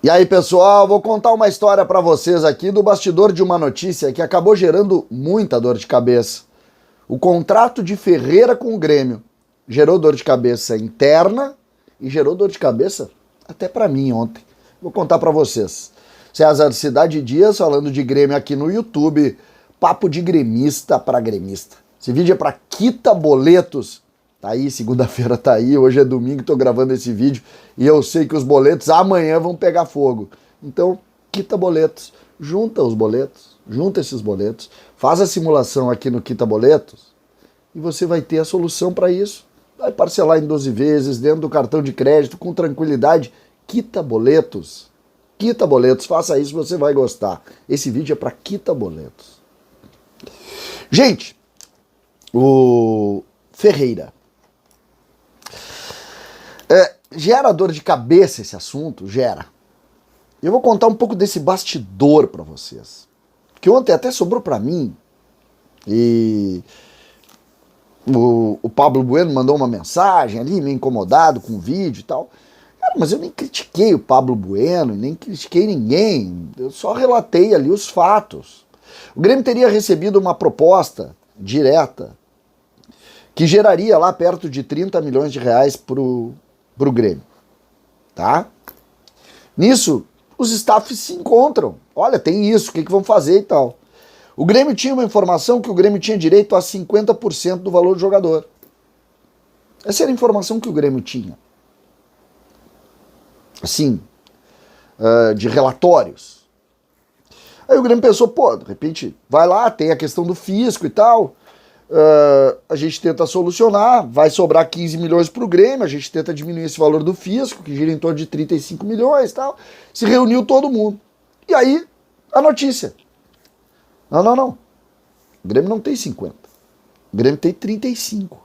E aí, pessoal, vou contar uma história para vocês aqui do bastidor de uma notícia que acabou gerando muita dor de cabeça. O contrato de Ferreira com o Grêmio gerou dor de cabeça interna e gerou dor de cabeça até para mim ontem. Vou contar para vocês. César Cidade Dias falando de Grêmio aqui no YouTube. Papo de gremista para gremista. Esse vídeo é para quita boletos. Tá aí, segunda-feira tá aí, hoje é domingo, tô gravando esse vídeo e eu sei que os boletos amanhã vão pegar fogo. Então, quita boletos, junta os boletos, junta esses boletos, faz a simulação aqui no Quita Boletos e você vai ter a solução para isso. Vai parcelar em 12 vezes, dentro do cartão de crédito, com tranquilidade. Quita boletos, faça isso, você vai gostar. Esse vídeo é para quita boletos. Gente, o Ferreira. Gera dor de cabeça esse assunto? Gera. Eu vou contar um pouco desse bastidor para vocês. Que ontem até sobrou para mim. E o Pablo Bueno mandou uma mensagem ali, meio incomodado com o vídeo e tal. Cara, mas eu nem critiquei o Pablo Bueno, nem critiquei ninguém. Eu só relatei ali os fatos. O Grêmio teria recebido uma proposta direta que geraria lá perto de 30 milhões de reais pro Grêmio, tá? Nisso, os staffs se encontram. Olha, tem isso, o que vão fazer e tal. O Grêmio tinha uma informação que o Grêmio tinha direito a 50% do valor do jogador. Essa era a informação que o Grêmio tinha. Assim, de relatórios. Aí o Grêmio pensou, pô, de repente, vai lá, tem a questão do fisco e tal. A gente tenta solucionar, vai sobrar 15 milhões para o Grêmio, a gente tenta diminuir esse valor do fisco, que gira em torno de 35 milhões e tal. Se reuniu todo mundo. E aí, a notícia. Não. O Grêmio não tem 50. O Grêmio tem 35.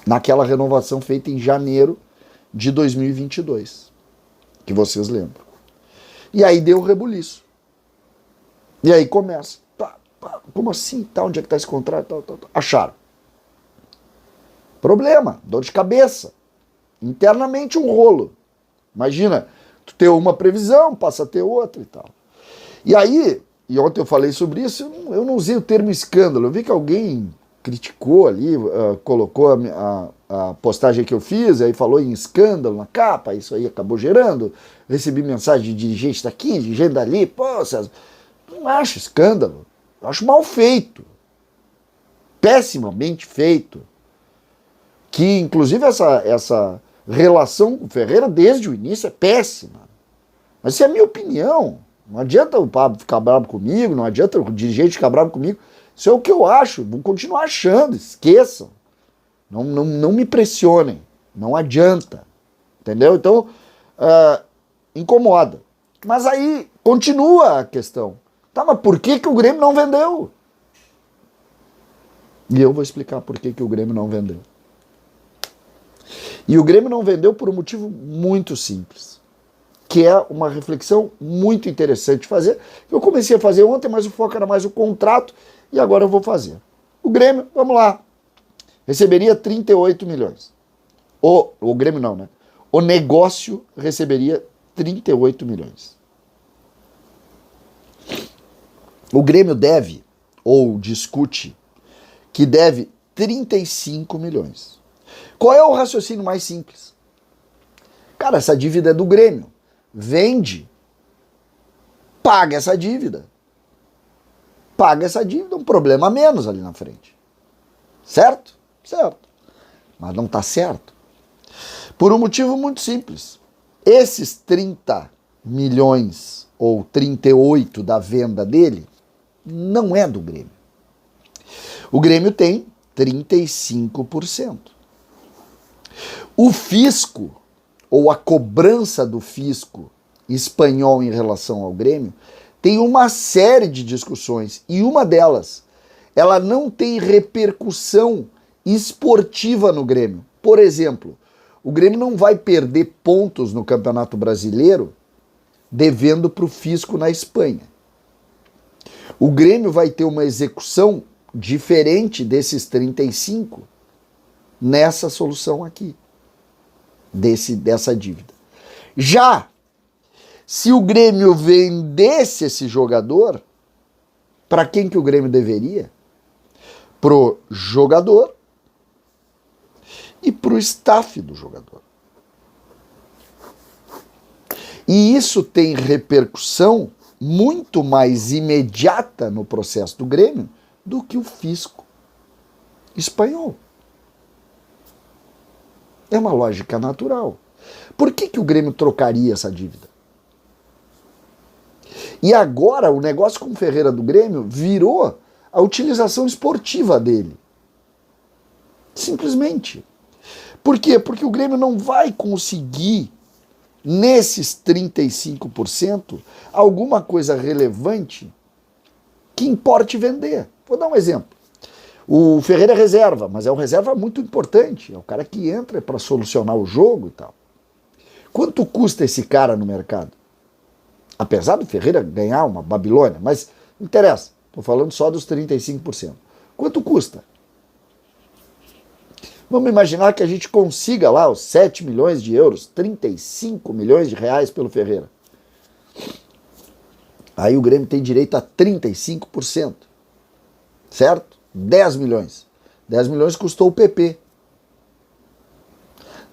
Naquela renovação feita em janeiro de 2022. Que vocês lembram. E aí deu o rebuliço. E aí começa. Como assim? Tá, onde é que tá esse contrato? Tá. Acharam. Problema, dor de cabeça. Internamente um rolo. Imagina, tu ter uma previsão, passa a ter outra e tal. E aí, e ontem eu falei sobre isso, eu não usei o termo escândalo. Eu vi que alguém criticou ali, colocou a postagem que eu fiz, aí falou em escândalo na capa, isso aí acabou gerando. Recebi mensagem de dirigente daqui, dirigente dali, pô, César, não acho escândalo. Eu acho mal feito, pessimamente feito, que inclusive essa relação com o Ferreira desde o início é péssima. Mas isso é a minha opinião, não adianta o Pablo ficar bravo comigo, não adianta o dirigente ficar bravo comigo, isso é o que eu acho, vou continuar achando, esqueçam, não me pressionem, não adianta, entendeu? Então, incomoda. Mas aí continua a questão. Tá, mas por que o Grêmio não vendeu? E eu vou explicar por que o Grêmio não vendeu. E o Grêmio não vendeu por um motivo muito simples, que é uma reflexão muito interessante de fazer. Eu comecei a fazer ontem, mas o foco era mais o contrato, e agora eu vou fazer. O Grêmio, vamos lá, receberia 38 milhões. O Grêmio não, né? O negócio receberia 38 milhões. O Grêmio deve, ou discute, que deve 35 milhões. Qual é o raciocínio mais simples? Cara, essa dívida é do Grêmio. Vende, paga essa dívida. Paga essa dívida, um problema a menos ali na frente. Certo? Certo. Mas não está certo. Por um motivo muito simples. Esses 30 milhões ou 38 da venda dele não é do Grêmio. O Grêmio tem 35%. O fisco, ou a cobrança do fisco espanhol em relação ao Grêmio, tem uma série de discussões, e uma delas, ela não tem repercussão esportiva no Grêmio. Por exemplo, o Grêmio não vai perder pontos no Campeonato Brasileiro devendo para o fisco na Espanha. O Grêmio vai ter uma execução diferente desses 35 nessa solução aqui, dessa dívida. Já Se o Grêmio vendesse esse jogador, para quem que o Grêmio deveria? Pro jogador e pro staff do jogador. E isso tem repercussão muito mais imediata no processo do Grêmio do que o fisco espanhol. É uma lógica natural. Por que o Grêmio trocaria essa dívida? E agora o negócio com o Ferreira do Grêmio virou a utilização esportiva dele. Simplesmente. Por quê? Porque o Grêmio não vai conseguir, nesses 35%, alguma coisa relevante que importe vender. Vou dar um exemplo. O Ferreira é reserva, mas é um reserva muito importante. É o cara que entra para solucionar o jogo e tal. Quanto custa esse cara no mercado? Apesar do Ferreira ganhar uma Babilônia, mas não interessa. Estou falando só dos 35%. Quanto custa? Vamos imaginar que a gente consiga lá os 7 milhões de euros, 35 milhões de reais pelo Ferreira. Aí o Grêmio tem direito a 35%. Certo? 10 milhões. 10 milhões custou o PP.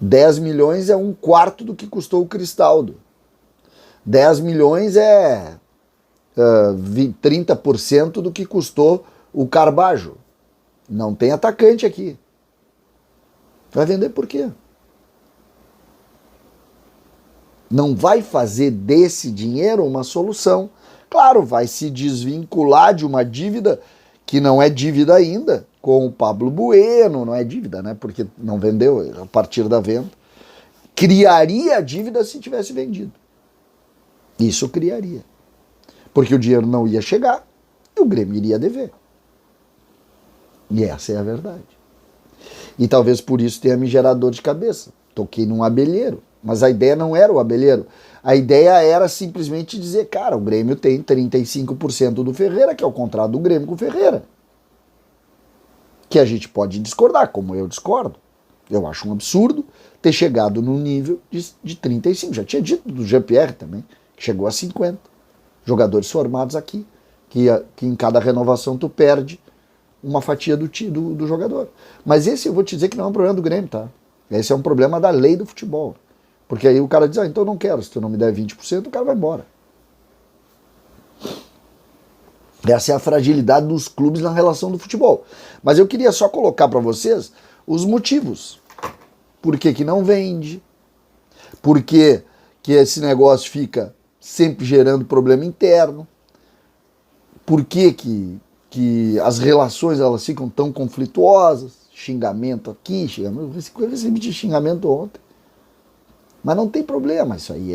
10 milhões é um quarto do que custou o Cristaldo. 10 milhões é 30% do que custou o Carbajo. Não tem atacante aqui. Vai vender por quê? Não vai fazer desse dinheiro uma solução. Claro, vai se desvincular de uma dívida que não é dívida ainda, com o Pablo Bueno, não é dívida, né? Porque não vendeu a partir da venda. Criaria a dívida se tivesse vendido. Isso criaria. Porque o dinheiro não ia chegar e o Grêmio iria dever. E essa é a verdade. E talvez por isso tenha me gerado dor de cabeça. Toquei num abelheiro. Mas a ideia não era o abelheiro. A ideia era simplesmente dizer, cara, o Grêmio tem 35% do Ferreira, que é o contrato do Grêmio com o Ferreira. Que a gente pode discordar, como eu discordo. Eu acho um absurdo ter chegado no nível de 35%. Já tinha dito do Jean-Pierre também, que chegou a 50%. Jogadores formados aqui, que em cada renovação tu perde uma fatia do jogador. Mas esse eu vou te dizer que não é um problema do Grêmio, tá? Esse é um problema da lei do futebol. Porque aí o cara diz, então eu não quero, se tu não me der 20%, o cara vai embora. Essa é a fragilidade dos clubes na relação do futebol. Mas eu queria só colocar para vocês os motivos. Por que não vende? Por que esse negócio fica sempre gerando problema interno? Por que as relações elas ficam tão conflituosas? Xingamento aqui, xingamento... Eu recebi xingamento ontem. Mas não tem problema isso aí.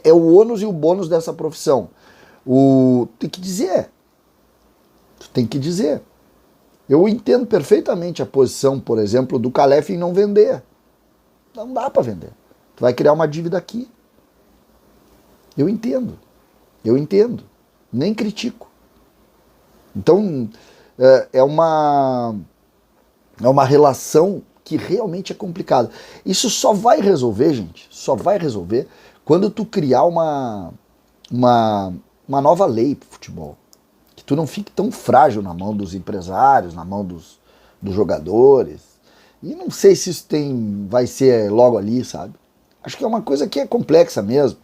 É o ônus e o bônus dessa profissão. Tem que dizer. Tu tem que dizer. Eu entendo perfeitamente a posição, por exemplo, do Calef em não vender. Não dá para vender. Tu vai criar uma dívida aqui. Eu entendo. Nem critico. Então, é uma relação que realmente é complicada. Isso só vai resolver, gente, quando tu criar uma nova lei pro futebol. Que tu não fique tão frágil na mão dos empresários, na mão dos jogadores. E não sei se isso vai ser logo ali, sabe? Acho que é uma coisa que é complexa mesmo.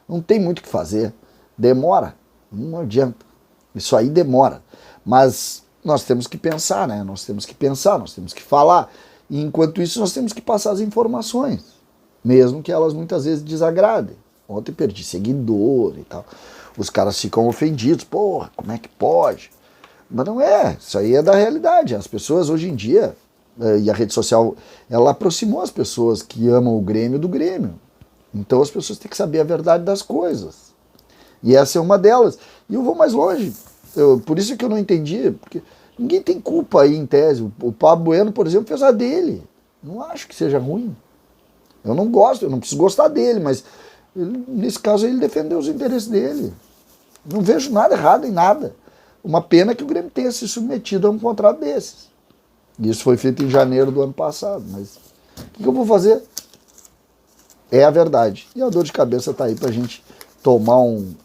Não tem muito o que fazer. Demora. Não adianta. Isso aí demora. Mas nós temos que pensar, né? Nós temos que falar. E enquanto isso nós temos que passar as informações. Mesmo que elas muitas vezes desagradem. Ontem perdi seguidor e tal. Os caras ficam ofendidos. Porra, como é que pode? Mas não é. Isso aí é da realidade. As pessoas hoje em dia, e a rede social, ela aproximou as pessoas que amam o Grêmio do Grêmio. Então as pessoas têm que saber a verdade das coisas. E essa é uma delas. E eu vou mais longe. Por isso que eu não entendi. Porque ninguém tem culpa aí, em tese. O Pablo Bueno, por exemplo, fez a dele. Não acho que seja ruim. Eu não gosto, eu não preciso gostar dele, mas nesse caso ele defendeu os interesses dele. Não vejo nada errado em nada. Uma pena que o Grêmio tenha se submetido a um contrato desses. Isso foi feito em janeiro do ano passado. Mas o que eu vou fazer? É a verdade. E a dor de cabeça está aí para a gente tomar um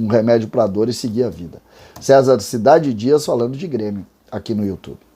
remédio para dor e seguir a vida. César Cidade Dias falando de Grêmio aqui no YouTube.